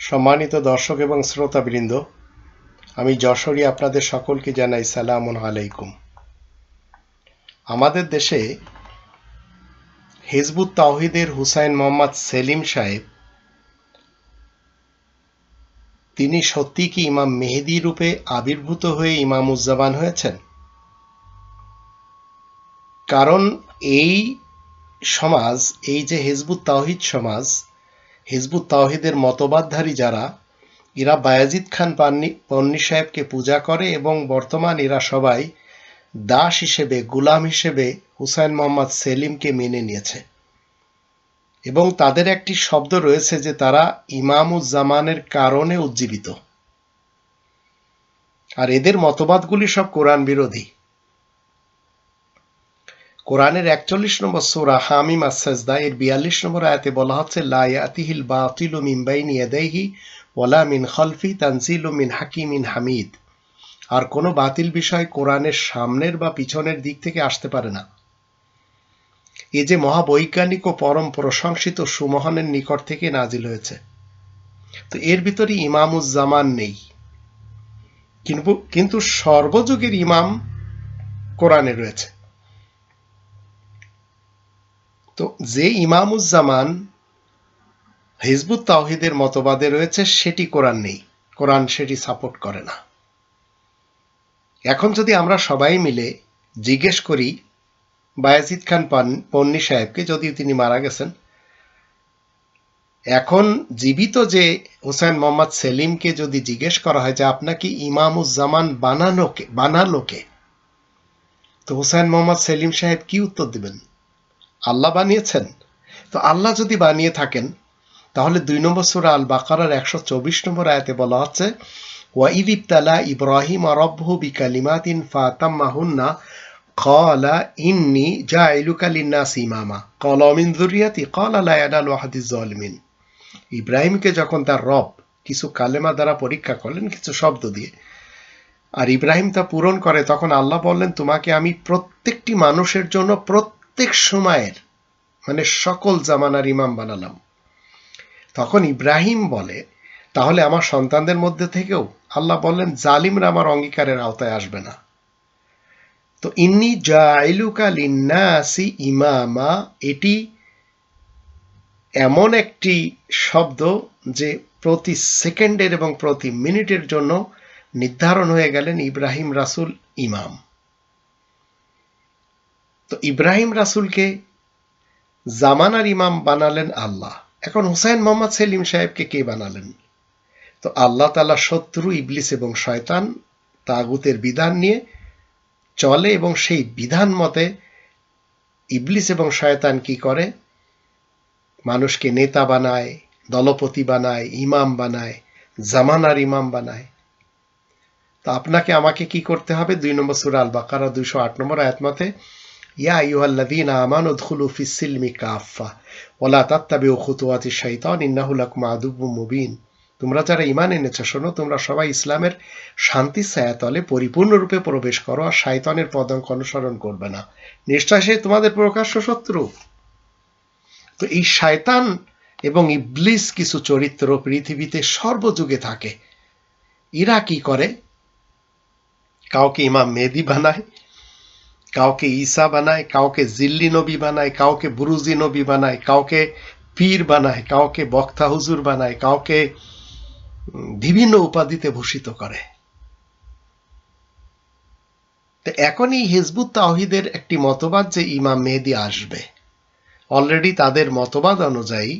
সম্মানিত দর্শক এবং শ্রোতাবৃন্দ, আমি যশোরী আপনাদের সকলকে জানাই সালামুন আলাইকুম। আমাদের দেশে হিজবুত তাওহীদের হুসাইন মোহাম্মদ সেলিম সাহেব, তিনি সত্যি কি ইমাম মেহেদী রূপে আবির্ভূত হয়ে ইমামুজ্জামান হয়েছেন? কারণ এই সমাজ, এই যে হিজবুত তাওহীদ সমাজ, হিজবুত তাওহীদের মতবাদধারী যারা, এরা বায়েজিদ খান পন্নী সাহেবকে পূজা করে এবং বর্তমান এরা সবাই দাস হিসেবে, গোলাম হিসেবে হুসাইন মোহাম্মদ সেলিমকে মেনে নিয়েছে এবং তাদের একটি শব্দ রয়েছে যে তারা ইমামুজ্জামানের কারণে উজ্জীবিত। আর এদের মতবাদগুলি সব কোরআন বিরোধী। কোরআনের ৪১ নম্বর সূরা হামিম আস-সাজদা এর ৪২ নম্বর আয়াতে বলা হচ্ছে, লা ইয়াতিহিল বাতিলু মিন বাইনি ইয়াদাইহি ওয়ালা মিন খালফি তানজিলুম মিন হাকিমিন হামিদ। আর কোনো বাতিল বিষয় কোরআনের সামনের বা পিছনের দিক থেকে আসতে পারে না। এ যে মহাবৈজ্ঞানিক ও পরম প্রশংসিত সুমহানের নিকট থেকে নাজিল হয়েছে। তো এর ভিতরে ইমামুজ্জামান নেই, কিন্তু সর্বযুগের ইমাম কোরআনে রয়েছে। তো যে ইমামুজ্জামান হিজবুত তাওহীদের মতবাদে রয়েছে সেটি কোরআন নেই, কোরআন সেটি সাপোর্ট করে না। এখন যদি আমরা সবাই মিলে জিজ্ঞেস করি বায়েজিদ খান পন্নী সাহেবকে, যদিও তিনি মারা গেছেন, এখন জীবিত যে হুসাইন মোহাম্মদ সেলিমকে যদি জিজ্ঞেস করা হয় যে আপনাকে ইমামুজ্জামান বানালো কে, তো হুসাইন মোহাম্মদ সেলিম সাহেব কি উত্তর দিবেন? আল্লাহ বানিয়েছেন। তো আল্লাহ যদি বানিয়ে থাকেন, তাহলে ২ নম্বর সূরা আল বাকারার ১২৪ নম্বর আয়াতে বলা হচ্ছে, ওয়াইদ ইবতালা ইব্রাহিম রাব্বুহু বিকালিমাতিন ফাতাম্মাহুন্না ক্বালা ইন্নী জাইলুকা লিন্নাসি ইমামা ক্বালা ওয়া মিন যুররিয়াতি ক্বালা লা ইয়ানালু আহাদিজ জালিমিন। ইব্রাহিমকে যখন তার রব কিছু কালেমা দ্বারা পরীক্ষা করলেন, কিছু শব্দ দিয়ে, আর ইব্রাহিম তা পূরণ করে, তখন আল্লাহ বললেন, তোমাকে আমি প্রত্যেকটি মানুষের জন্য প্রত্যেক সময়ের, মানে সকল জামানার ইমাম বানালাম। তখন ইব্রাহিম বলে, তাহলে আমার সন্তানদের মধ্যে থেকেও? আল্লাহ বললেন, জালিমরা আমার অঙ্গীকারের আওতায় আসবে না। তো ইন্নী জাইলুকা লিন্নাসি ইমামা, এটি এমন একটি শব্দ যে প্রতি সেকেন্ডের এবং প্রতি মিনিটের জন্য নির্ধারণ হয়ে গেলেন ইব্রাহিম রাসূল ইমাম। তো ইব্রাহিম রাসূলকে জামানার ইমাম বানালেন আল্লাহ। এখন হুসাইন মোহাম্মদ সেলিম সাহেবকে কে বানালেন? তো আল্লাহ তাআলা শত্রু ইবলিস এবং শয়তান তাগুতের বিধান নিয়ে চলে এবং সেই বিধান মতে ইবলিস এবং শয়তান কি করে? মানুষকে নেতা বানায়, দলপতি বানায়, ইমাম বানায়, জামানার ইমাম বানায়। তো আপনাকে আমাকে কি করতে হবে? ২ নম্বর সূরা আল বাকারা ২০৮ নম্বর আয়াত মতে, ইয়া আইয়ুহাল্লাযীনা আমানু উদখুলু ফিস-সিলমি কাফা ওয়া লা তাত্তাবিউ খুতুওয়াতিশ শাইতান ইন্নাহু লাকুম আদুউম মুবিন। তোমরা যারা ঈমান এনেছো, শোনো, তোমরা সবাই ইসলামের শান্তির ছায়াতলে পরিপূর্ণরূপে প্রবেশ করো আর শয়তানের পদাঙ্ক অনুসরণ করবে না, নিশ্চয় সে তোমাদের প্রকাশ্য শত্রু। তো এই শয়তান এবং ইবলিস কিছু চরিত্র পৃথিবীতে সর্বযুগে থাকে। এরা কি করে? কাউকে ইমাম মেহেদী বানায়, কাউকে ঈসা বানায়, কাউকে জিল্লি নবী বানায়, কাউকে বুরুজি নবী বানায়, কাউকে পীর বানায়, কাউকে বক্তা হুজুর বানায়, কাউকে বিভিন্ন উপাধিতে ভূষিত করে। তো এখন এই হিজবুত তাওহীদের একটি মতবাদ যে ইমাম মেহেদী আসবে, অলরেডি তাদের মতবাদ অনুযায়ী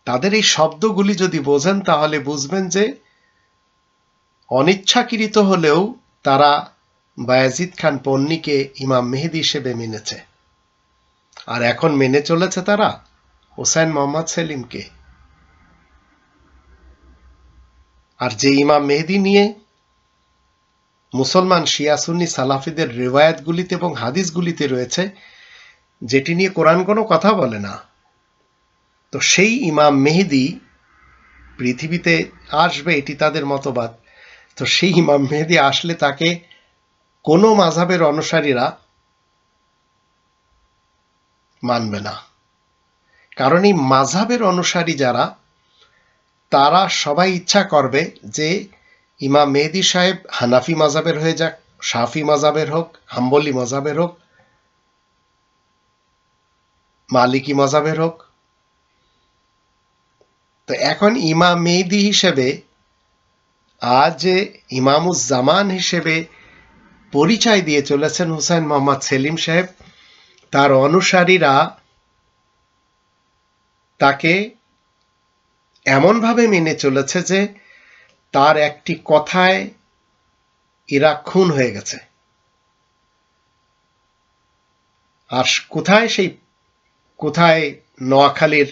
তাদের এই শব্দগুলি যদি বোঝেন, তাহলে বুঝবেন যে অনিচ্ছাকৃত হলেও তারা বায়েজিদ খান পন্নীকে ইমাম মেহেদী হিসেবে মেনেছে, আর এখন মেনে চলেছে তারা হুসাইন মোহাম্মদ সেলিমকে। আর যে ইমাম মেহেদী নিয়ে মুসলমান শিয়া সুন্নি সালাফিদের রিওয়ায়াতগুলিতে এবং হাদিসগুলিতে রয়েছে, যেটি নিয়ে কোরআন কোনো কথা বলে না, তো সেই ইমাম মেহেদী পৃথিবীতে আসবে, এটি তাদের মতবাদ। তো সেই ইমাম মেহেদী আসলে তাকে কোনো মাযহাবের অনুসারীরা মানবে না। কারণ এই মাযহাবের অনুসারী যারা, তারা সবাই ইচ্ছা করবে যে ইমাম মেহেদী সাহেব হানাফি মাযহাবের হয়ে যাক, শাফি মাযহাবের হোক, হাম্বলি মাযহাবের হোক, মালিকি মাযহাবের হোক। তো এখন ইমাম মেহেদী হিসেবে আজ যে ইমামুজ্জামান হিসেবে পরিচয় দিয়ে চলেছেন হুসাইন মোহাম্মদ সেলিম সাহেব, তার অনুসারীরা তাকে এমনভাবে মেনে চলেছে যে তার একটি কথায় এরা খুন হয়ে গেছে। আর কোথায় নোয়াখালীর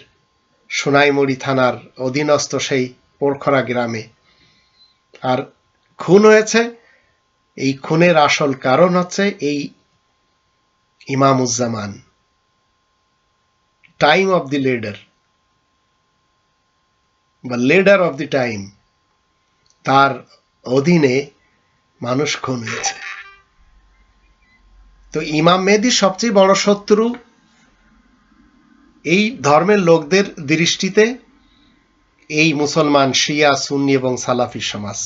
সোনাইমুড়ি থানার অধীনস্থ সেই পোরখরা গ্রামে। আর খুন হয়েছে, এই খুনের আসল কারণ হচ্ছে এই Imamuzzaman, time of the leader বা লিডার অফ দি টাইম, তার অধীনে মানুষ খুন হয়েছে। তো ইমাম মেহেদীর সবচেয়ে বড় শত্রু এই ধর্মের লোকদের দৃষ্টিতে এই মুসলমান শিয়া, সুন্নি এবং সালাফি সমাজ।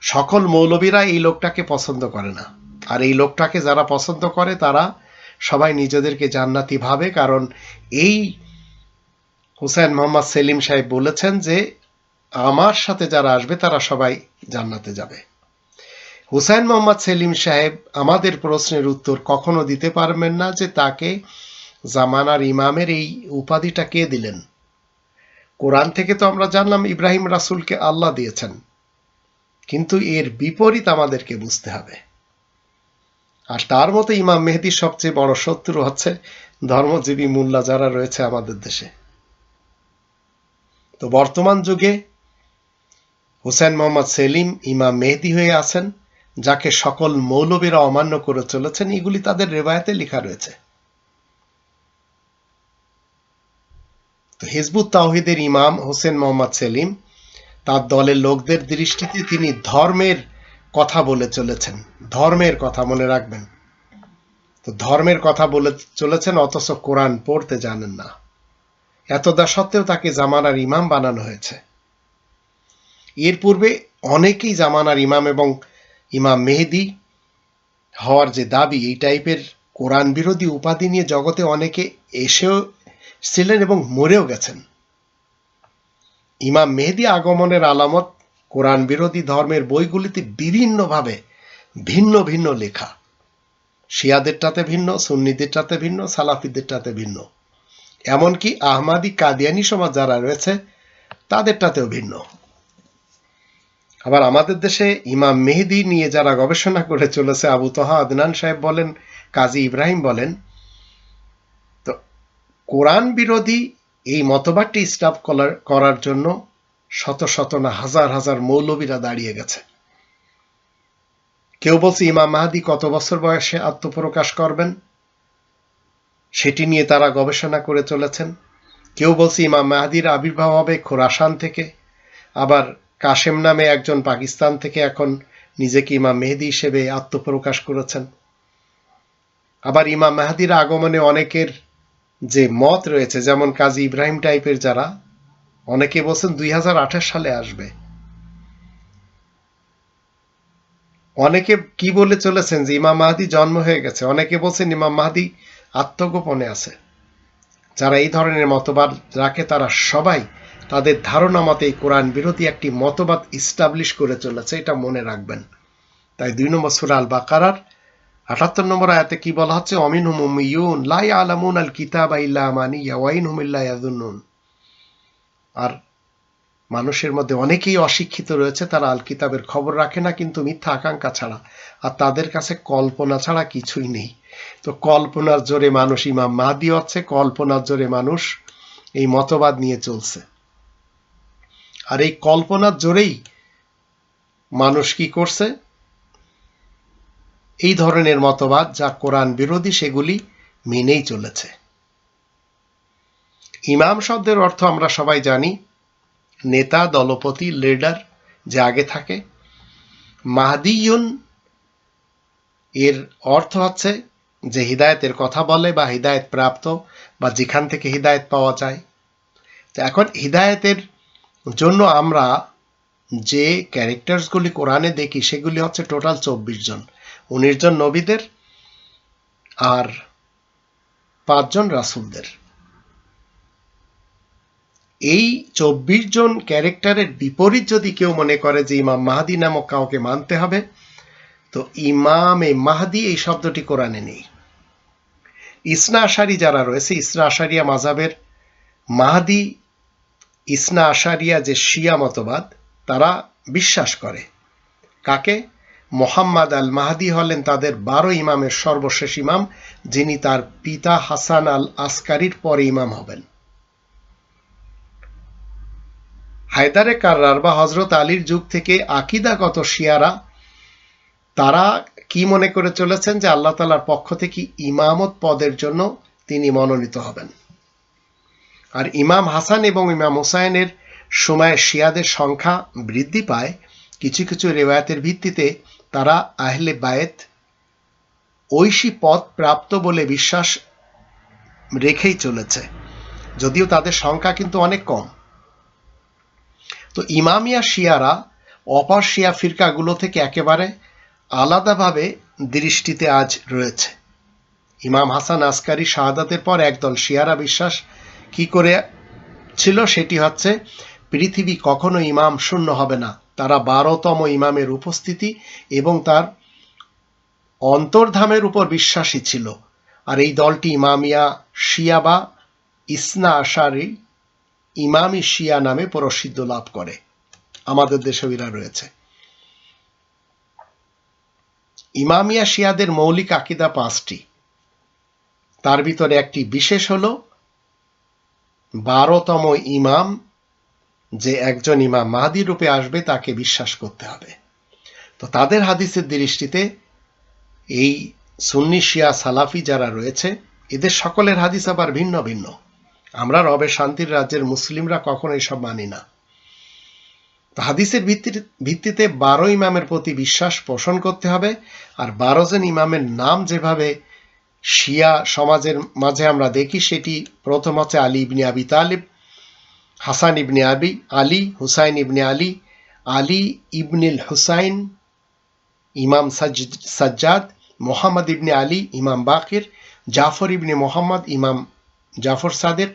সকল মৌলবীরা এই লোকটাকে পছন্দ করে না। আর এই লোকটাকে যারা পছন্দ করে তারা সবাই নিজেদেরকে জান্নাতি ভাবে, কারণ এই হুসাইন মোহাম্মদ সেলিম সাহেব বলেছেন যে আমার সাথে যারা আসবে তারা সবাই জান্নাতে যাবে। হুসাইন মোহাম্মদ সেলিম সাহেব আমাদের প্রশ্নের উত্তর কখনো দিতে পারবেন না যে তাকে জামানার ইমামের এই উপাধিটা কে দিলেন। কোরআন থেকে তো আমরা জানলাম ইব্রাহিম রাসূলকে আল্লাহ দিয়েছেন, কিন্তু এর বিপরীত আমাদেরকে বুঝতে হবে। আর তার মতো ইমাম মেহেদীর সবচেয়ে বড় শত্রু হচ্ছে ধর্মজীবী মুল্লা যারা রয়েছে আমাদের দেশে। তো বর্তমান যুগে হুসাইন মোহাম্মদ সেলিম ইমাম মেহেদী হয়ে আছেন, যাকে সকল মৌলবীরা অমান্য করে চলেছেন। এগুলি তাদের রেওয়ায়েতে লেখা রয়েছে। তো হিজবুত তাওহীদের ইমাম হোসেন মোহাম্মদ সেলিম তার দলের লোকদের দৃষ্টিতে তিনি ধর্মের কথা বলে চলেছেন। ধর্মের কথা মনে রাখবেন। তো ধর্মের কথা বলে চলেছেন, অথচ কোরআন পড়তে জানেন না। এতদা সত্ত্বেও তাকে জামানার ইমাম বানানো হয়েছে। এর পূর্বে অনেকেই জামানার ইমাম এবং ইমাম মেহেদী হওয়ার যে দাবি, এই টাইপের কোরআন বিরোধী উপাধি নিয়ে জগতে অনেকে এসেও ছিলেন এবং মরেও গেছেন। ইমাম মেহেদী আগমনের আলামত কোরআন বিরোধী ধর্মের বইগুলিতে বিভিন্নভাবে ভিন্ন ভিন্ন লেখা। শিয়াদেরটাতে ভিন্ন, সুন্নিদেরটাতে ভিন্ন, সালাফিদেরটাতে ভিন্ন। এমনকি আহমাদি কাদিয়ানি সমাজ যারা রয়েছে তাদেরটাতেও ভিন্ন। আবার আমাদের দেশে ইমাম মেহেদী নিয়ে যারা গবেষণা করে চলেছে, আবু তহা আদনান সাহেব বলেন, কাজী ইব্রাহিম বলেন, তো কোরআন বিরোধী এই মতবাদটি স্টাফ করার জন্য শত শত না হাজার হাজার মৌলবীরা দাঁড়িয়ে গেছে। কেউ বলছে ইমাম মাহদী কত বছর বয়সে আত্মপ্রকাশ করবেন, সেটি নিয়ে তারা গবেষণা করে চলেছেন। কেউ বলছে ইমাম মাহদীর আবির্ভাব হবে খোরাসান থেকে। আবার কাশেম নামে একজন পাকিস্তান থেকে এখন নিজেকে ইমাম মেহেদী হিসেবে আত্মপ্রকাশ করেছেন। আবার ইমাম মাহদীর আগমনে অনেকের যে মত রয়েছে, যেমন কাজী ইব্রাহিম টাইপের যারা, অনেকে বলছেন 2028 সালে আসবে। অনেকে কি বলে চলেছেন যে ইমাম মাহদী জন্ম হয়ে গেছে। অনেকে বলছেন ইমাম মাহদী আত্মগোপনে আছে। যারা এই ধরনের মতবাদ রাখে তারা সবাই তাদের ধারণা মতে কোরআন বিরোধী একটি মতবাদ ইস্টাবলিশ করে চলেছে, এটা মনে রাখবেন। তাই 2 নম্বর সূরা আল বাকারার 78 নম্বর আয়াতে কি বলা হচ্ছে, অমিনহুম উম্মিয়ুন লা ইয়ালামুন আল কিতাবা ইল্লা আমানিয়া ওয়া ইনহুম ইল্লা ইয়াযুন্নুন। আর মানুষের মধ্যে অনেকেই অশিক্ষিত রয়েছে, তারা আল কিতাবের খবর রাখে না কিন্তু মিথ্যা আকাঙ্ক্ষা ছাড়া, আর তাদের কাছে কল্পনা ছাড়া কিছুই নেই। তো কল্পনার জোরে মানুষ ইমাম মাহদী হচ্ছে, কল্পনার জোরে মানুষ এই মতবাদ নিয়ে চলছে। আর এই কল্পনার জোরেই মানুষ কি করছে, এই ধরনের মতবাদ যা কোরআন বিরোধী সেগুলি মেনেই চলেছে। ইমাম শব্দের অর্থ আমরা সবাই জানি, নেতা, দলপতি, লিডার যে আগে থাকে। মাহদিয়ুন এর অর্থ হচ্ছে যে হিদায়েতের কথা বলে বা হিদায়েত প্রাপ্ত বা যেখান থেকে হিদায়েত পাওয়া যায়। তো এখন হিদায়াতের জন্য আমরা যে ক্যারেক্টার্সগুলি কোরআনে দেখি সেগুলি হচ্ছে টোটাল 24 জন, 19 জন নবীদের আর 5 জন রাসূলদের। এই 24 জন ক্যারেক্টারের বিপরীত যদি কেউ মনে করে যে ইমাম মাহদী নামক কাউকে মানতে হবে, তো ইমামে মাহদী এই শব্দটি কোরআনে নেই। ইসনা আশারি যারা রয়েছে, ইসনা আশারিয়া মাযহাবের মাহদী, ইসনা আশারিয়া যে শিয়া মতবাদ, তারা বিশ্বাস করে কাকে? মোহাম্মদ আল মাহদী হলেন তাদের 12 ইমামের সর্বশেষ ইমাম, যিনি তার পিতা হাসান আল আসকারির পরে ইমাম হবেন। হায়দারে কাররার বা হযরত আলীর যুগ থেকে আকীদাগত শিয়ারা তারা কি মনে করে চলেছেন যে আল্লাহ তাআলার পক্ষ থেকে ইমামত পদের জন্য তিনি মনোনীত হবেন। আর ইমাম হাসান এবং ইমাম হুসাইনের সময়ে শিয়াদের সংখ্যা বৃদ্ধি পায়। কিছু কিছু রিওয়ায়াতের ভিত্তিতে তারা আহলে বায়েত ঐশী পদ প্রাপ্ত বলে বিশ্বাস রেখেই চলেছে, যদিও তাদের সংখ্যা কিন্তু অনেক কম। তো ইমামিয়া শিয়ারা অপর শিয়া ফিরকাগুলো থেকে একেবারে আলাদাভাবে দৃষ্টিতে আজ রয়েছে। ইমাম হাসান আসকারী শাহাদাতের পর একদল শিয়ারা বিশ্বাস কি করে ছিল, সেটি হচ্ছে পৃথিবী কখনো ইমাম শূন্য হবে না। তারা 12তম ইমামের উপস্থিতি এবং তার অন্তর্ধামের উপর বিশ্বাসী ছিল। আর এই দলটি ইমামিয়া শিয়া বা ইসনা আশারি ইমামি শিয়া নামে প্রসিদ্ধ লাভ করে। আমাদের দেশেও এরা রয়েছে। ইমামিয়া শিয়াদের মৌলিক আকীদা 5টি। তার ভিতরে একটি বিশেষ হলো 12তম ইমাম যে একজন ইমাম মাহদী রূপে আসবে তাকে বিশ্বাস করতে হবে। তো তাদের হাদিসের দৃষ্টিতে এই সুন্নি শিয়া সালাফি যারা রয়েছে এদের সকলের হাদিস আবার ভিন্ন ভিন্ন। আমরা রবে শান্তির রাজ্যের মুসলিমরা কখনো এসব মানি না। তো হাদিসের ভিত্তিতে 12 ইমামের প্রতি বিশ্বাস পোষণ করতে হবে। আর 12 জন ইমামের নাম যেভাবে শিয়া সমাজের মাঝে আমরা দেখি, সেটি প্রথম হচ্ছে আলী ইবনে আবি তালিব, হাসান ইবনে আলী, হুসাইন ইবনে আলী, আলী ইবনুল হুসাইন, ইমাম সাজ্জাদ, মোহাম্মদ ইবনে আলী, ইমাম বাকির, জাফর ইবনে মোহাম্মদ, ইমাম জাফর সাদেক,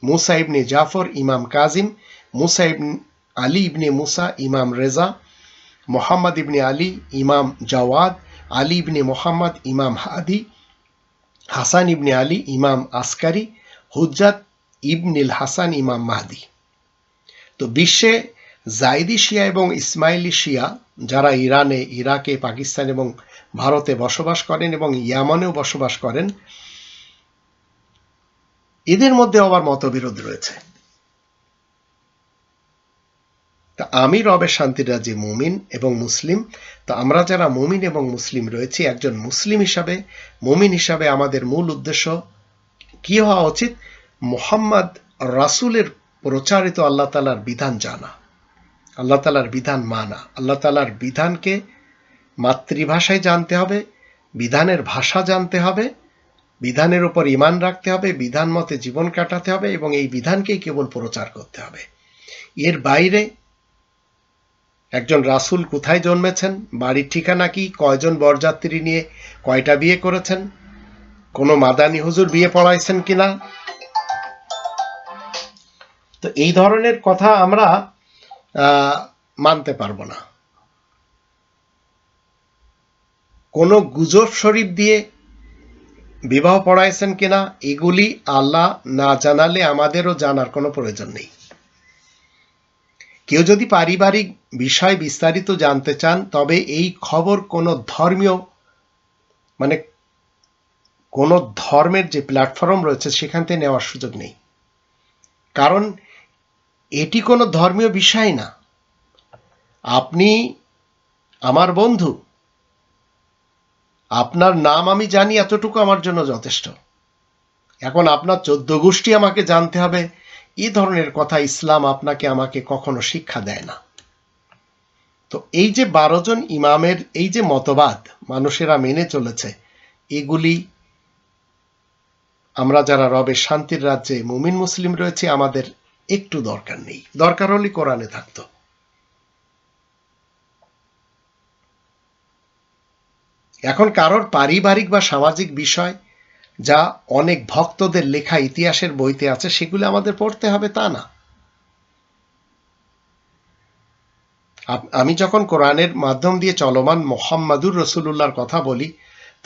মুসা ইবনে জাফর, ইমাম কাজিম, মুসা ইবনে আলী ইবনে মুসা, ইমাম রেজা, মোহাম্মদ ইবনে আলী, ইমাম জাওয়াদ, আলী ইবনে মোহাম্মদ, ইমাম হাদি, হাসান ইবনে আলী, ইমাম আসকারি, হুজ্জাত ইবনুল হাসান, ইমাম মাহদি। তো বিশ্বে জাইদি শিয়া এবং ইসমাইলি শিয়া যারা ইরানে, ইরাকে, পাকিস্তান এবং ভারতে বসবাস করেন এবং ইয়ামানেও বসবাস করেন, এদের মধ্যে আবার মতবিরোধ রয়েছে। তা আমি রবের শান্তির রাজ্যে মুমিন এবং মুসলিম। তা আমরা যারা মুমিন এবং মুসলিম রয়েছি, একজন মুসলিম হিসাবে, মুমিন হিসাবে আমাদের মূল উদ্দেশ্য কি হওয়া উচিত? মুহাম্মদ রাসূলের প্রচারিত আল্লাহ তাআলার বিধান জানা, আল্লাহ তাআলার বিধান মানা। আল্লাহ তাআলার বিধানকে মাতৃভাষায় জানতে হবে, বিধানের ভাষা জানতে হবে, বিধানের উপর ঈমান রাখতে হবে, বিধান মতে জীবন কাটাতে হবে এবং এই বিধানকেই কেবল প্রচার করতে হবে। এর বাইরে একজন রাসূল কোথায় জন্মেছেন, বাড়ির ঠিকানা কি, কয়জন বরযাত্রী নিয়ে কয়টা বিয়ে করেছেন, কোনো মাদানী হুজুর বিয়ে পড়াইছেন কিনা, তো এই ধরনের কথা আমরা মানতে পারবো না। কোনো গুজব শরীফ দিয়ে বিবাহ পড়াইছেন কিনা, এগুলি আল্লাহ না জানালে আমাদেরও জানার কোনো প্রয়োজন নেই। কেউ যদি পারিবারিক বিষয় বিস্তারিত জানতে চান, তবে এই খবর কোনো ধর্মীয় কোনো ধর্মের যে প্ল্যাটফর্ম রয়েছে সেখান থেকে নেওয়ার সুযোগ নেই, কারণ এটি কোনো ধর্মীয় বিষয় না। আপনি আমার বন্ধু, আপনার নাম আমি জানি, এতটুকু আমার জন্য যথেষ্ট। এখন আপনার 14 গোষ্ঠী আমাকে জানতে হবে, এই ধরনের কথা ইসলাম আপনাকে আমাকে কখনো শিক্ষা দেয় না। তো এই যে 12 জন ইমামের এই যে মতবাদ মানুষেরা মেনে চলেছে, এগুলি আমরা যারা রবের শান্তির রাজ্যে মুমিন মুসলিম রয়েছে আমাদের একটু দরকার নেই, দরকার হলে কোরআনে থাকতো। এখন কারোর পারিবারিক বা সামাজিক বিষয় যা অনেক ভক্তদের লেখা ইতিহাসের বইতে আছে সেগুলো আমাদের পড়তে হবে তা না। আমি যখন কোরআনের মাধ্যম দিয়ে চলমান মোহাম্মদুর রসুল্লাহর কথা বলি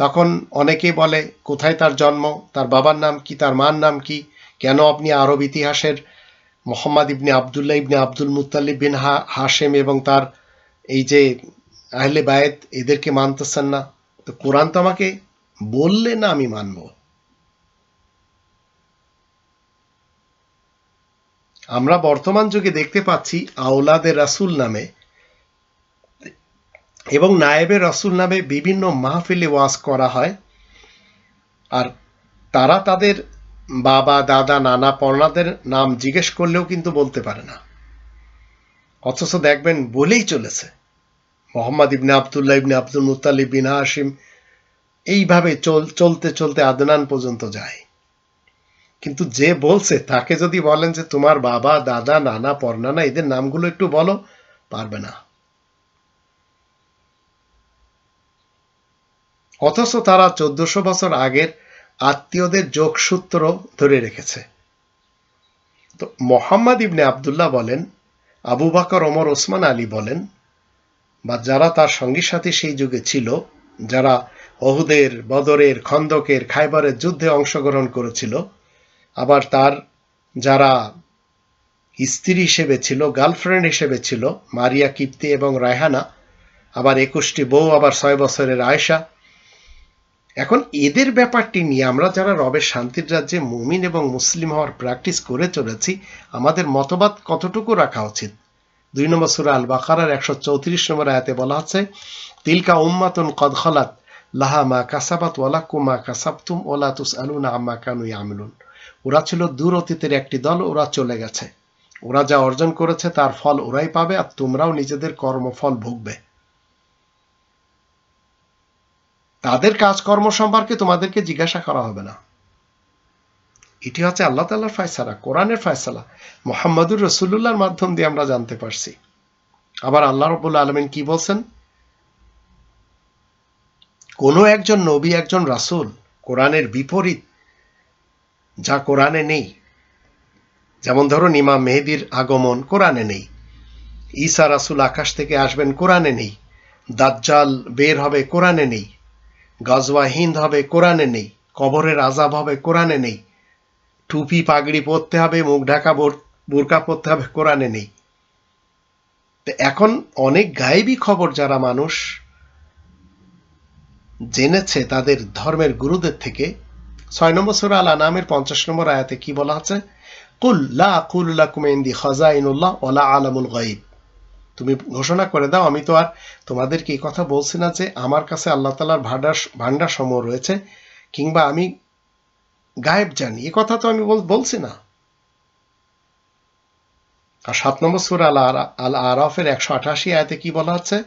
তখন অনেকে বলে কোথায় তার জন্ম, তার বাবার নাম কি, তার মার নাম কি, কেন আপনি আরব ইতিহাসের মোহাম্মদ ইবনে আবদুল্লাহ ইবনে আব্দুল মুত্তালিব বিন হাশেম এবং তার এই যে আহলে বায়েত এদেরকে মানতেছেন না? তো কোরআন তো আমাকে বললে না আমি মানব। আমরা বর্তমান যুগে দেখতে পাচ্ছি আওলাদে রাসূল নামে এবং নায়েবে রাসূল নামে বিভিন্ন মাহফিলে ওয়াজ করা হয়, আর তারা তাদের বাবা দাদা নানা পর্ণাদের নাম জিজ্ঞেস করলেও কিন্তু বলতে পারে না, অথচ দেখবেন বলেই চলেছে মোহাম্মদ ইবনে আবদুল্লাহ ইবনে আব্দুল মুত্তালিব বিন হাশিম, এইভাবে চলতে চলতে আদনান পর্যন্ত যায়। কিন্তু যে বলছে তাকে যদি বলেন যে তোমার বাবা দাদা নানা পর্নানা এদের নামগুলো একটু বলো, পারবে না। অথচ তারা 1400 বছর আগের আত্মীয়দের যোগসূত্র ধরে রেখেছে। তো মোহাম্মদ ইবনে আবদুল্লাহ বলেন, আবু বকর ওমর ওসমান আলী বলেন, বা যারা তার সঙ্গী সাথী সেই যুগে ছিল, যারা ওহুদের, বদরের, খন্দকের, খাইবারের যুদ্ধে অংশগ্রহণ করেছিল, আবার তার যারা স্ত্রী হিসেবে ছিল, গার্লফ্রেন্ড হিসেবে ছিল, মারিয়া কিপ্তি এবং রায়হানা, আবার 21টি বউ, আবার 6 বছরের আয়েশা। এখন এদের ব্যাপারটি নিয়ে আমরা যারা রবের শান্তির রাজ্যে মুমিন এবং মুসলিম হওয়ার প্র্যাকটিস করে চলেছি, আমাদের মতবাদ কতটুকু রাখা উচিত? 2 নম্বর সূরা আল বাকারার 134 নম্বর আয়াতে বলা আছে, তিলকা উম্মাতুন কদ খালাত লাহা মা কাসাবাত ওয়া লাকুম মা কাসাবতুম ওয়া লা তুসআলুনা আম্মা কানু ইয়ামালুন। ওরা ছিল দূর অতীতের একটি দল, ওরা চলে গেছে, ওরা যা অর্জন করেছে তার ফল ওরাই পাবে, আর তোমরাও নিজেদের কর্মফল ভোগবে। তাদের কাজকর্ম সম্পর্কে তোমাদেরকে জিজ্ঞাসা করা হবে না। এটি হচ্ছে আল্লাহ তাআলার ফয়সালা, কোরআনের ফয়সালা, মুহাম্মদুর রাসূলুল্লাহর মাধ্যম দিয়ে আমরা জানতে পারছি। আবার আল্লাহ রাব্বুল আলামিন কি বলছেন, কোনো একজন নবী, একজন রাসূল কোরআনের বিপরীত যা কোরআনে নেই, যেমন ধরুন ইমাম মেহেদির আগমন কোরআনে নেই, ঈসা রাসূল আকাশ থেকে আসবেন কোরআনে নেই, দাজ্জাল বের হবে কোরআনে নেই, গাজওয়া হিন্দ হবে কোরআনে নেই, কবরের আযাব হবে কোরআনে নেই, টুপি পাগড়ি পরতে হবে, মুখ ঢাকা বোরকা পরতে হবে কোরআনে নেই। এখন অনেক গায়েবী খবর যারা মানুষ জেনেছে তাদের ধর্মের গুরুদের থেকে, 6 নম্বর সূরা আল আনামের 50 নম্বর আয়াতে কি বলা আছে, কুল লা আকুলু লাকুম ইনদি খাযাইনুল্লাহ ওয়া লা আলামুল গায়ব। তুমি ঘোষণা করে দাও, আমি তো আর তোমাদেরকে এই কথা বলছি না যে আমার কাছে আল্লাহ তাআলার ভান্ডার সমূহ রয়েছে, কিংবা আমি গায়েব জানি, এ কথা তো আমি বলছি না। আর 7 নম্বর সূরা আল আরাফের 188 আয়াতে কি বলা আছে,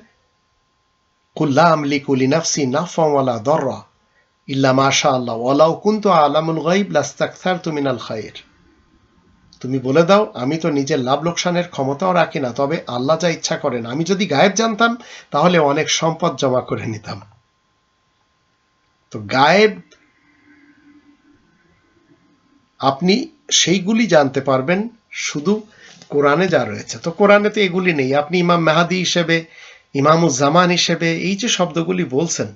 কুল লা আমলিকু লিনাফসি নাফআন ওয়ালা দাররা ইল্লা মা শা আল্লাহ ওয়া লাউ কুনতু আলামুল গায়ব লাস্তাকসারতু মিনাল খায়র। তুমি বলে দাও, আমি তো নিজের লাভ লোকসানের ক্ষমতাও রাখি না, তবে আল্লাহ যা ইচ্ছা করেন, আমি যদি গায়েব জানতাম তাহলে অনেক সম্পদ জমা করে নিতাম। তো গায়েব আপনি সেইগুলি জানতে পারবেন শুধু কোরআনে যা রয়েছে। তো কোরআনে তো এগুলি নেই। আপনি ইমাম মেহাদি হিসেবে, ইমামুজ্জামান হিসেবে এই যে শব্দগুলি বলছেন,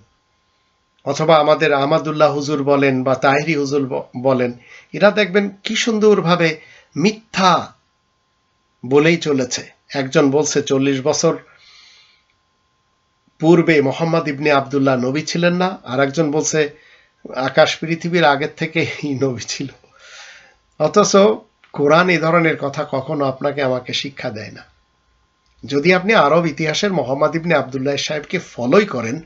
অথবা আমাদের আহমদুল্লাহ হুজুর বলেন বা তাহিরি হুজুর বলেন, এরা দেখবেন কি সুন্দরভাবে মিথ্যা বলেই চলেছে। একজন বলছে 40 বছর পূর্বে মোহাম্মদ ইবনে আবদুল্লাহ নবী ছিলেন না, আর একজন বলছে আকাশ পৃথিবীর আগের থেকে নবী ছিল। অথচ কোরআন এই ধরনের কথা কখনো আপনাকে আমাকে শিক্ষা দেয় না। যদি আপনি আরব ইতিহাসের মোহাম্মদ ইবনে আবদুল্লাহ সাহেবকে ফলোই করেন,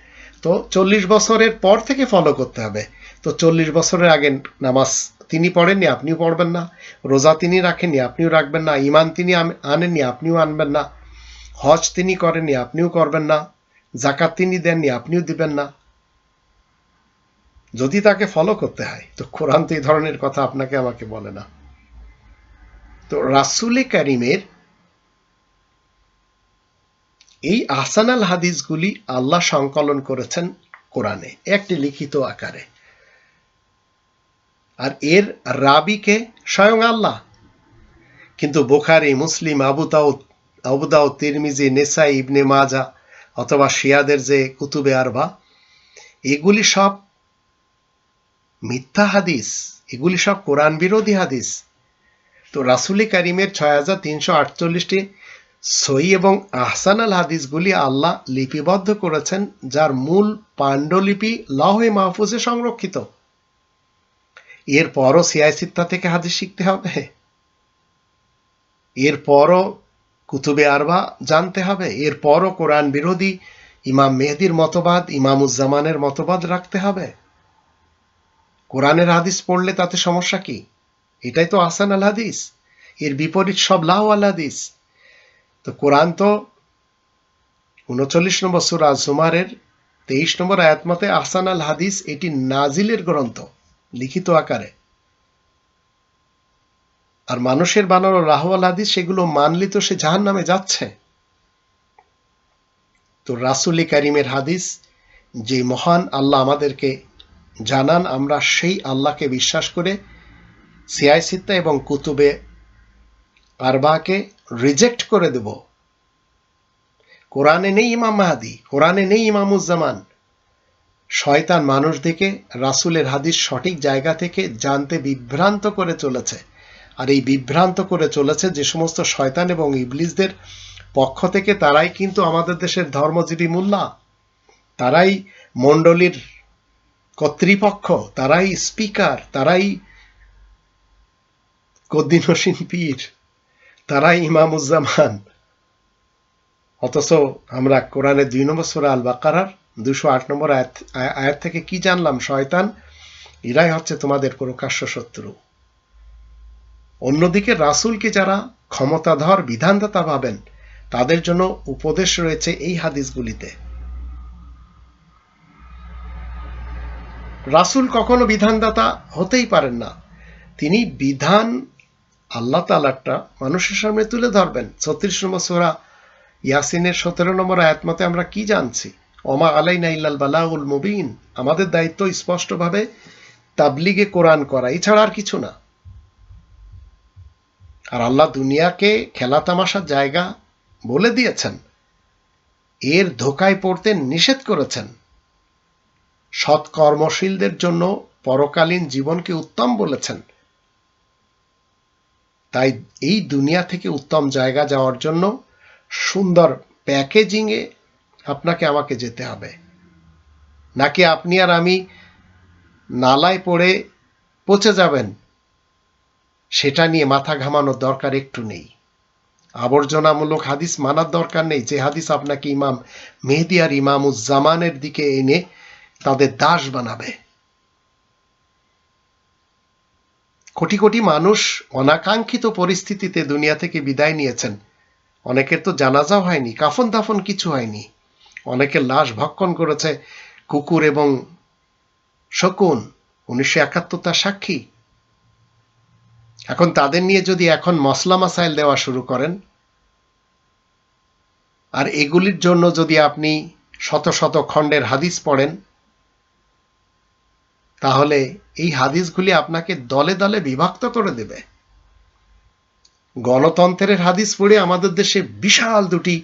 তো 40 বছরের পর থেকে ফলো করতে হবে। তো 40 বছরের আগে নামাজ তিনি পড়েননি, আপনিও পড়বেন না, রোজা তিনি রাখেননি, আপনিও রাখবেন না, ঈমান তিনি আনেননি, আপনিও আনবেন না, হজ তিনি করেননি, আপনিও করবেন না, যাকাত তিনি দেননি, আপনিও দিবেন না। যদি তাকে ফলো করতে হয়, তো কোরআন তো এই ধরনের কথা আপনাকে আমাকে বলে না। তো রাসূলে কারীমের এই আহসানাল হাদিসগুলি আল্লাহ সংকলন করেছেন কোরআনে একটি লিখিত আকারে, আর এর রাবিকে স্বয়ং আল্লাহ। কিন্তু বুখারী, মুসলিম, আবু দাউদ, তিরমিজি, নেসাই, ইবনে মাজা অথবা শিয়াদের যে কুতুবে আরবা, এগুলি সব মিথ্যা হাদিস, এগুলি সব কোরআন বিরোধী হাদিস। তো রাসূলে কারীমের ৬৩৪৮টি সহিহ এবং আহসানাল হাদিসগুলি আল্লাহ লিপিবদ্ধ করেছেন, যার মূল পাণ্ডুলিপি লওহে মাহফুজে সংরক্ষিত। এরপরও সিয়ায় সিত্তা থেকে হাদিস শিখতে হবে, এরপরও কুতুবে আরবা জানতে হবে, এরপরও কোরআন বিরোধী ইমাম মেহেদির মতবাদ, ইমামুজ্জামানের মতবাদ রাখতে হবে। কোরআনের হাদিস পড়লে তাতে সমস্যা কি? এটাই তো আহসান আল হাদিস, এর বিপরীত সব লাওয়াল হাদিস। তো কোরআন তো ৩৯ নম্বর সূরা জুমারের ২৩ নম্বর আয়াত মতে আহসান আল হাদিস এটি নাজিলের গ্রন্থ লিখিত আকারে, আর মানুষের বানানো লাওয়াল হাদিস সেগুলো মানলে তো সে জাহান্নামে যাচ্ছে। তো রাসূলে কারীমের হাদিস যে মহান আল্লাহ আমাদেরকে জানান, আমরা সেই আল্লাহকে বিশ্বাস করে সিয়ায় সিত্তা এবং কুতুবে আরবাকে রিজেক্ট করে দেব। কোরআনে নেই ইমাম মাহদি, কোরআনে নেই ইমামুজ্জামান। শয়তান মানুষদিকে রাসূলের হাদিস সঠিক জায়গা থেকে জানতে বিভ্রান্ত করে চলেছে, আর এই বিভ্রান্ত করে চলেছে যে সমস্ত শয়তান এবং ইবলিসদের পক্ষ থেকে। তারাই কিন্তু আমাদের দেশের ধর্মজীবী মোল্লা, তারাই মণ্ডলীর কর্তৃপক্ষ, তারাই স্পিকার, তারাই গদ্দি নসীন পীর, তারাই ইমামুজ্জামান। অথচ আমরা কোরআনের ২ নম্বর সূরা আল বাকারার ২০৮ নম্বর আয়াত থেকে কি জানলাম? শয়তান এরাই হচ্ছে তোমাদের প্রকাশ্য শত্রু। অন্যদিকে রাসূলকে যারা ক্ষমতাধর বিধানদাতা ভাবেন, তাদের জন্য উপদেশ রয়েছে এই হাদিসগুলিতে। রাসূল কখনো বিধানদাতা হতেই পারেন না। তিনি বিধান আল্লাহ তাআলারটা মানুষের সামনে তুলে ধরবেন। ৩৬ নম্বর সূরা ইয়াসিনের ১৭ নম্বর আয়াত মতে আমরা কি জানছি? ওমা আলাইনা ইল্লাল বালাগুল মুবিন, আমাদের দায়িত্ব স্পষ্টভাবে তাবলিগে কোরআন করা, এছাড়া আর কিছু না। আর আল্লাহ দুনিয়াকে খেলা তামাশার জায়গা বলে দিয়েছেন, এর ধোঁকায় পড়তে নিষেধ করেছেন। সৎ কর্মশীলদের জন্য পরকালীন জীবনকে উত্তম বলেছেন। তাই এই দুনিয়া থেকে উত্তম জায়গা যাওয়ার জন্য সুন্দর প্যাকেজিংয়ে আপনাকে আমাকে যেতে হবে, নাকি আপনি আর আমি নালায় পড়ে পচে যাবেন সেটা নিয়ে মাথা ঘামানোর দরকার একটু নেই। আবর্জনামূলক হাদিস মানার দরকার নেই, যে হাদিস আপনাকে ইমাম মেহেদি আর ইমামুজ্জামানের দিকে এনে তাদের দাস বানাবে। কোটি কোটি মানুষ অনাকাঙ্ক্ষিত পরিস্থিতিতে দুনিয়া থেকে বিদায় নিয়েছেন। অনেকের তো জানাজাও হয়নি, কাফন দাফন কিছু হয়নি। অনেকের লাশ ভক্ষণ করেছে কুকুর এবং শকুন। ১৯৭১ তার সাক্ষী। এখন তাদের নিয়ে যদি এখন মসলা মাসাইল দেওয়া শুরু করেন, আর এগুলির জন্য যদি আপনি শত শত খণ্ডের হাদিস পড়েন, তাহলে এই হাদিসগুলি আপনাকে দলে দলে বিভক্ত করে দেবে। গণতন্ত্রের হাদিস পড়ে আমাদের দেশে বিশাল দুটি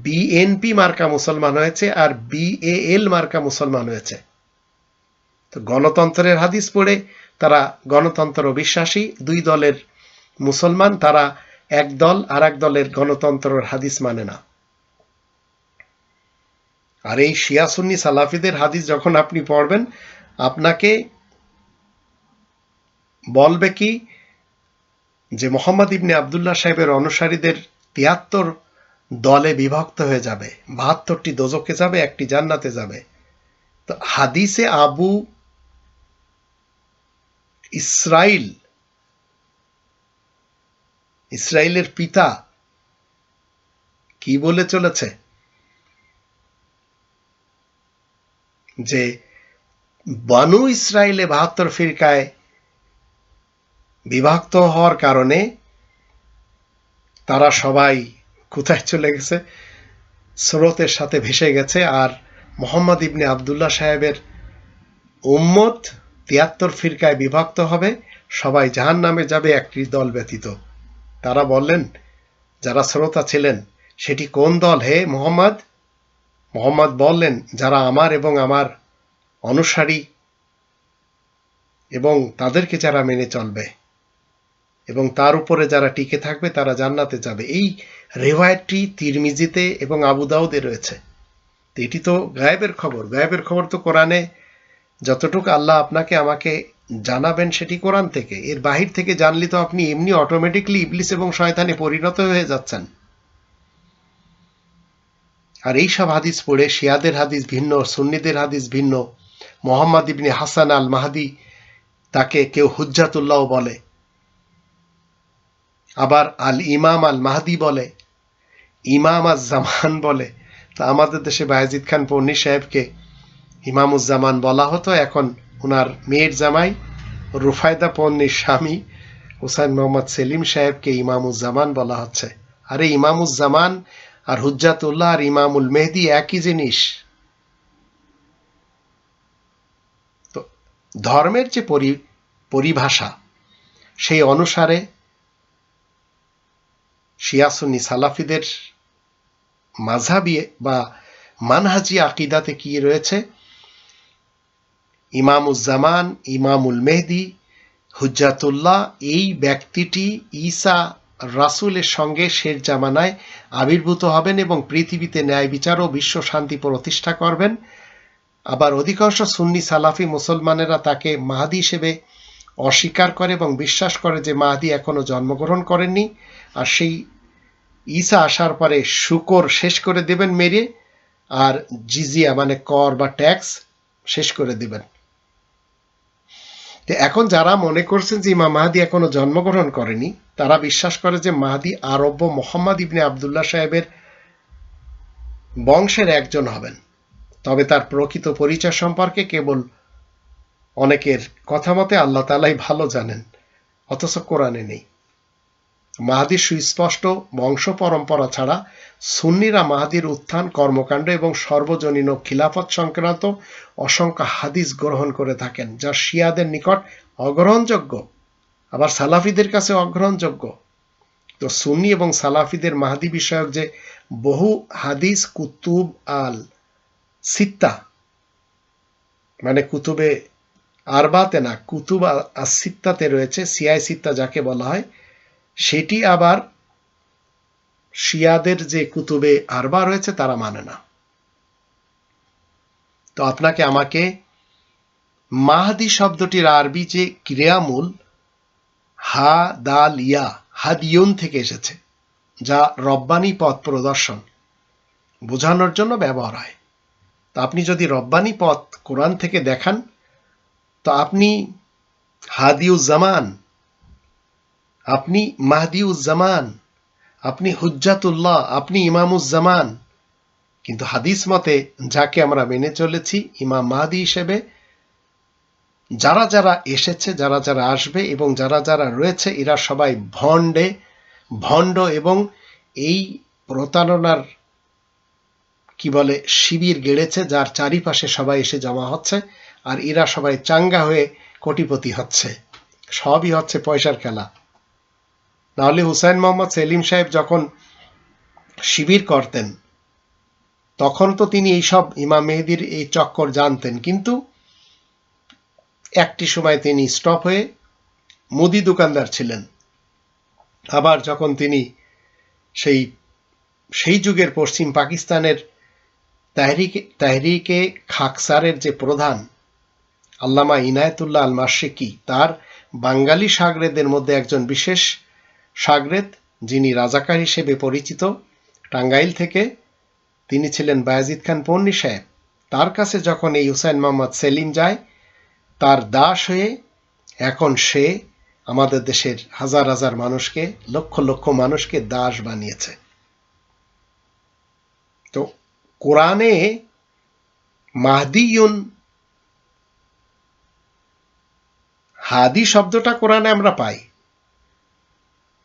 বিএনপি মার্কা মুসলমান হয়েছে আর বিএএল মার্কা মুসলমান হয়েছে। তো গণতন্ত্রের হাদিস পড়ে তারা গণতন্ত্র বিশ্বাসী দুই দলের মুসলমান, তারা এক দল আর এক দলের গণতন্ত্রের হাদিস মানে না। আর এই শিয়া সুন্নি সালাফিদের হাদিস যখন আপনি পড়বেন, আপনাকে বলবে কি যে মোহাম্মদ ইবনে আবদুল্লাহ সাহেবের অনুসারীদের ৭৩ দলে বিভক্ত হয়ে যাবে, ৭২টি দোজখে যাবে, একটি জান্নাতে যাবে। তো হাদিসে আবু ইসরাইলের পিতা কি বলে চলেছে যে বানু ইসরাইলে ৭২ ফিরকায় বিভক্ত হওয়ার কারণে তারা সবাই কোথায় চলে গেছে? স্রোতের সাথে ভেসে গেছে। আর মোহাম্মদ ইবনে আবদুল্লাহ সাহেবের উম্মত ৭৩ ফিরকায় বিভক্ত হবে, সবাই জাহান্নামে যাবে একটি দল ব্যতীত। তারা বললেন, যারা শ্রোতা ছিলেন, সেটি কোন দল হে মোহাম্মদ? মোহাম্মদ বললেন, যারা আমার এবং আমার অনুসারী এবং তাদেরকে যারা মেনে চলবে এবং তার উপরে যারা টিকে থাকবে তারা জান্নাতে যাবে। এই রিওয়ায়াতটি তিরমিজিতে এবং আবু দাউদে রয়েছে। এটি তো গায়েবের খবর। গায়েবের খবর তো কোরআনে যতটুকু আল্লাহ আপনাকে আমাকে জানাবেন সেটি কোরআন থেকে। এর বাহির থেকে জানলে তো আপনি এমনি অটোমেটিকলি ইবলিস এবং শয়তানে পরিণত হয়ে যাচ্ছেন। আর এই সব হাদিস পড়ে শিয়াদের হাদিস ভিন্ন, সুন্নিদের হাদিস ভিন্ন। মোহাম্মদ ইবনে হাসান আল মাহদি, তাকে কেউ হুজ্জাতুল্লাহ বলে, আবার আল ইমাম আল মাহদি বলে, ইমাম আজ জামান বলে। তা আমাদের দেশে বায়েজিদ খান পন্নী সাহেবকে ইমামুজ্জামান বলা হতো, এখন ওনার মেয়ের জামাই রুফায়দা পন্নীর স্বামী হুসাইন মোহাম্মদ সেলিম সাহেবকে ইমামুজ্জামান বলা হচ্ছে। আরে ইমামুজ্জামান আর হুজ্জাতুল্লাহ আর ইমামুল মেহদি একই জিনিস। তো ধর্মের যে পরিভাষা, সেই অনুসারে শিয়া সুন্নি সালাফিদের মাযহাবী বা মানহাজি আকিদাতে কি রয়েছে? ইমামুজ্জামান, ইমামুল মেহদি, হুজ্জাতুল্লাহ, এই ব্যক্তিটি ঈসা রাসূলের সঙ্গে শেষ জামানায় আবির্ভূত হবেন এবং পৃথিবীতে ন্যায় বিচার ও বিশ্ব শান্তি প্রতিষ্ঠা করবেন। আবার অধিকাংশ সুন্নি সালাফি মুসলমানেরা তাকে মাহদী হিসেবে অস্বীকার করে এবং বিশ্বাস করে যে মাহদী এখনো জন্মগ্রহণ করেননি, আর সেই ঈসা আসার পরে শুকর শেষ করে দেবেন মেরে, আর জিজিয়া মানে কর বা ট্যাক্স শেষ করে দিবেন। এখন যারা মনে করছেন যে ইমাম মাহদী এখনো জন্মগ্রহণ করেনি, তারা বিশ্বাস করে যে মাহদী আরব্য মোহাম্মদ ইবনে আবদুল্লাহ সাহেবের বংশের একজন হবেন। তবে তার প্রকৃত পরিচয় সম্পর্কে কেবল অনেকের কথা মতে আল্লাহ তাআলাই ভালো জানেন, অথচ কোরআনে নেই। মাহদীর সুস্পষ্ট বংশ পরম্পরা ছাড়া সুন্নিরা মাহদীর উত্থান, কর্মকাণ্ড এবং সর্বজনীন খিলাফত সংক্রান্ত অসংখ্য হাদিস গ্রহণ করে থাকেন, যা শিয়াদের নিকট অগ্রহণযোগ্য, আবার সালাফিদের কাছে অগ্রহণযোগ্য। তো সুন্নি এবং সালাফিদের মাহদী বিষয়ক যে বহু হাদিস কুতুব আল সিত্তা, মানে কুতুবে আরবাতে না, কুতুব আস সিত্তাতে রয়েছে, সিয়াই সিত্তা যাকে বলা হয়, সেটি আবার শিয়াদের যে কুতুবে আরবা রয়েছে তারা মানে না। তো আপনাকে আমাকে মাহদি শব্দটির আরবি যে ক্রিয়ামূল হা দাল ইয়া, হাদিয়ুন থেকে এসেছে, যা রব্বানি পথ প্রদর্শন বোঝানোর জন্য ব্যবহার হয়। তা আপনি যদি রব্বানি পথ কোরআন থেকে দেখান, তো আপনি হাদিউজ্জামান, আপনি মাহদিউজ্জামান, আপনি হুজ্জাতুল্লাহ, আপনি ইমামুজ্জামান। কিন্তু হাদিস মতে যাকে আমরা মেনে চলেছি ইমাম মাহদি হিসেবে, যারা যারা এসেছে, যারা যারা আসবে এবং যারা যারা রয়েছে, এরা সবাই ভণ্ড এবং এই প্রতারণার কি বলে শিবির গেড়েছে, যার চারিপাশে সবাই এসে জমা হচ্ছে, আর এরা সবাই চাঙ্গা হয়ে কোটিপতি হচ্ছে। সবই হচ্ছে পয়সার খেলা। নাহলে হুসাইন মোহাম্মদ সেলিম সাহেব যখন শিবির করতেন, তখন তো তিনি এইসব ইমাম মেহেদির এই চক্কর জানতেন, কিন্তু একটি সময় তিনি স্টপ হয়ে মুদি দোকানদার ছিলেন। আবার যখন তিনি সেই যুগের পশ্চিম পাকিস্তানের তাহরিকে খাকসারের যে প্রধান আল্লামা ইনায়েতুল্লাহ আল মাশরিকি, তার বাঙালি শাগরেদের মধ্যে একজন বিশেষ শাগরেদ, যিনি রাজাকার হিসেবে পরিচিত, টাঙ্গাইল থেকে, তিনি ছিলেন বায়েজিদ খান পন্নী সাহেব। তার কাছে যখন এই হুসাইন মোহাম্মদ সেলিম যায়, তার দাস হয়ে এখন সে আমাদের দেশের হাজার হাজার মানুষকে, লক্ষ লক্ষ মানুষকে দাস বানিয়েছে। তো কোরআনে মাহদিউন, হাদি শব্দটা কোরআনে আমরা পাই,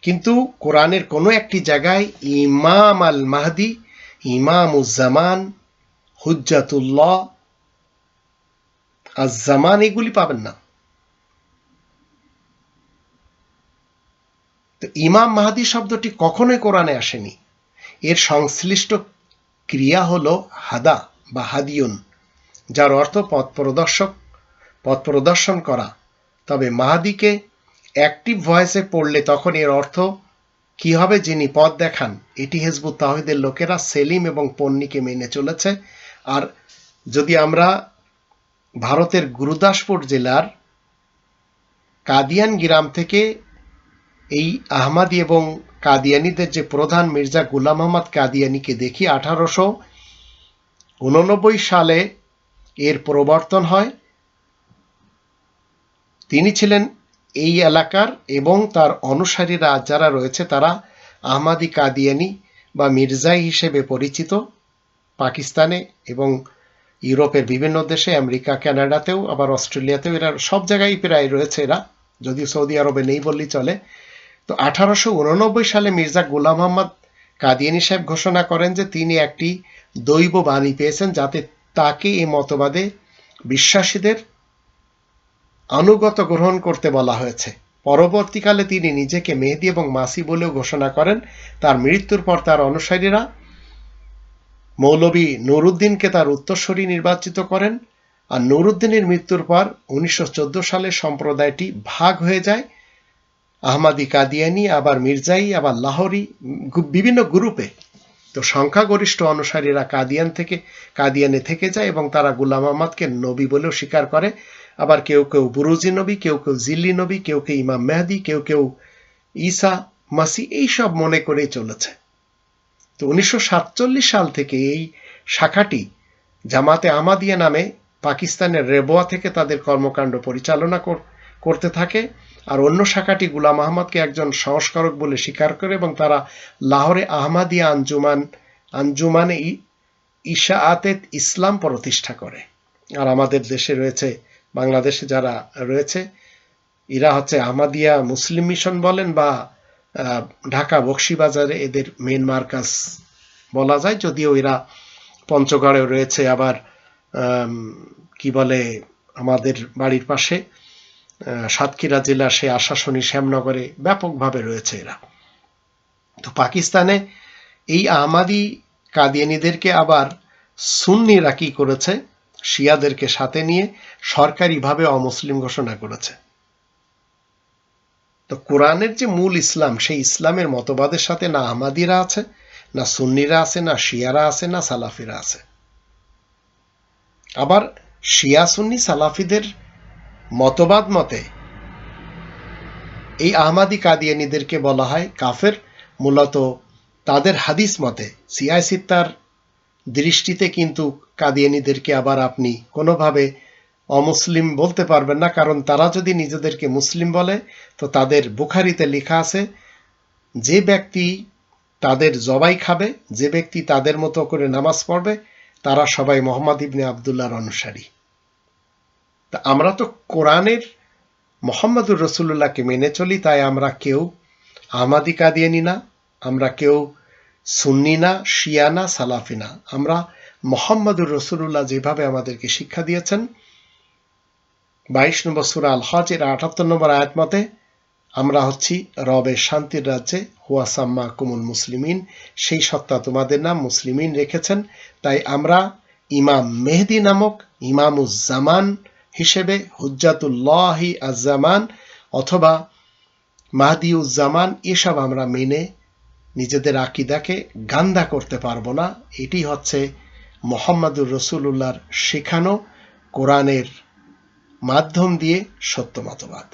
কিন্তু কোরআনের কোনো একটি জায়গায় ইমাম আল মাহদি, ইমামুজ্জামান, হুজ্জাতুল্লাহ, আজ-জামান এগুলি পাবেন না। তো ইমাম মাহদি শব্দটি কখনোই কোরআনে আসেনি। এর সংশ্লিষ্ট ক্রিয়া হলো হাদা বা হাদিয়ুন, যার অর্থ পথ প্রদর্শন করা। তবে মাহদিকে অ্যাক্টিভ ভয়েসে পড়লে তখন এর অর্থ কি হবে? যিনি পথ দেখান। এটি হিজবুত তাওহীদের লোকেরা সেলিম এবং পন্নীকে মেনে চলেছে। আর যদি আমরা ভারতের গুরুদাসপুর জেলার কাদিয়ান গ্রাম থেকে এই আহমাদি এবং কাদিয়ানিদের যে প্রধান মির্জা গুলাম আহমদ কাদিয়ানিকে দেখি, 1889 সালে এর প্রবর্তন হয়। তিনি ছিলেন এই এলাকার এবং তার অনুসারীরা যারা রয়েছে তারা আহমাদি কাদিয়ানি বা মির্জাই হিসেবে পরিচিত। পাকিস্তানে এবং ইউরোপের বিভিন্ন দেশে, আমেরিকা, কানাডাতেও, আবার অস্ট্রেলিয়াতেও এরা সব জায়গায় প্রায় রয়েছে এরা, যদিও সৌদি আরবে নেই বললেই চলে। তো 1889 সালে মির্জা গুলাম আহমদ কাদিয়ানি সাহেব ঘোষণা করেন যে তিনি একটি দৈব বাণী পেয়েছেন, যাতে তাকে এই মতবাদে বিশ্বাসীদের আনুগত গ্রহণ করতে বলা হয়েছে। পরবর্তীকালে তিনি নিজেকে মেহেদী এবং মাসি বলেও ঘোষণা করেন। তার মৃত্যুর পর তার অনুসারীরা মৌলভী নুরউদ্দিনকে তার উত্তরসূরি নির্বাচিত করেন। আর নুরউদ্দিনের মৃত্যুর পর 1914 সালে সম্প্রদায়টি ভাগ হয়ে যায়। আহমাদি কাদিয়ানি, আবার মির্জাই, আবার লাহোরি, বিভিন্ন গ্রুপে। তো সংখ্যাগরিষ্ঠ অনুসারীরা কাদিয়ানে থেকে যায় এবং তারা গুলাম আহমদকে নবী বলেও স্বীকার করে। আবার কেউ কেউ বুরুজি নবী, কেউ কেউ জিল্লি নবী, কেউ কেউ ইমাম মেহদি, কেউ কেউ ঈসা মাসি, এইসব মনে করেই চলেছে। তো 1947 সাল থেকে এই শাখাটি জামাতে আহমাদিয়া নামে পাকিস্তানের রেবোয়া থেকে তাদের কর্মকাণ্ড পরিচালনা করতে থাকে। আর অন্য শাখাটি গুলাম আহমদকে একজন সংস্কারক বলে স্বীকার করে এবং তারা লাহোরে আহমাদিয়া আঞ্জুমানে ইশাআতে ইসলাম প্রতিষ্ঠা করে। আর আমাদের দেশে রয়েছে, বাংলাদেশে যারা রয়েছে, এরা হচ্ছে আহমাদিয়া মুসলিম মিশন বলেন বা ঢাকা বকশীবাজারে এদের মেন মার্কাজ বলা যায়, যদিও এরা পঞ্চগড়েও রয়েছে, আবার কি বলে আমাদের বাড়ির পাশে সাতক্ষীরা জেলার সে আশাশুনি শ্যামনগরে ব্যাপকভাবে রয়েছে এরা। তো পাকিস্তানে এই আহমাদি কাদিয়ানিদেরকে আবার সুন্নিরা কি করেছে? শিয়াদেরকে সাথে নিয়ে সরকারিভাবে অমুসলিম ঘোষণা করেছে। তো কোরআনের যে মূল ইসলাম, সেই ইসলামের মতবাদের সাথে না আহমাদিরা আছে, না সুন্নিরা আছে, না শিয়ারা আছে, না সালাফিরা আছে। আবার শিয়া সুন্নি সালাফিদের মতবাদ মতে এই আহমাদি কাদিয়ানিদেরকে বলা হয় কাফের। মূলত তাদের হাদিস মতে সিয়ায় সিত্তার দৃষ্টিতে কিন্তু কাদিয়ানিদেরকে আবার আপনি কোনোভাবে অমুসলিম বলতে পারবেন না, কারণ তারা যদি নিজেদেরকে মুসলিম বলে তো তাদের বুখারিতে লেখা আছে যে ব্যক্তি তাদের জবাই খাবে, যে ব্যক্তি তাদের মতো করে নামাজ পড়বে, তারা সবাই মোহাম্মদ ইবনে আবদুল্লাহর অনুসারী। তা আমরা তো কোরআনের মোহাম্মদুর রসুল্লাহকে মেনে চলি, তাই আমরা কেউ আহমাদি কাদিয়ানি না, আমরা কেউ সুন্নি না, শিয়া না, সালাফি না। আমরা মোহাম্মদুর রসুল্লাহ যেভাবে আমাদেরকে শিক্ষা দিয়েছেন, 22 নম্বর সূরা আল হজের 78 নম্বর আয়াত মতে আমরা হচ্ছি রবের শান্তির রাজ্যে, হুয়া সাম্মা কুমুল মুসলিমিন, সেই সত্তা তোমাদের নাম মুসলিমিন রেখেছেন। তাই আমরা ইমাম মেহদি নামক ইমামুজ্জামান হিসেবে, হুজ্জাতুল্লাহি আজ-জামান অথবা মাহদিউজ্জামান, এসব আমরা মেনে নিজেদের আকীদাকে গান্ধা করতে পারবো না। এটি হচ্ছে মুহাম্মদুর রাসূলুল্লাহর শেখানো কোরআনের মাধ্যম দিয়ে সত্য মতবাদ।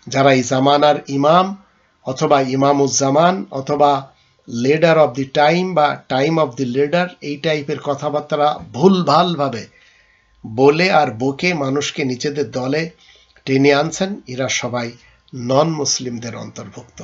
যারা এই জামানার ইমাম অথবা ইমামুজ্জামান অথবা লিডার অব দি টাইম বা টাইম অব দি লিডার, এই টাইপের কথাবার্তা ভুলভালভাবে বলে আর বকে মানুষকে নিজেদের দলে টেনে আনছেন, এরা সবাই নন মুসলিমদের অন্তর্ভুক্ত।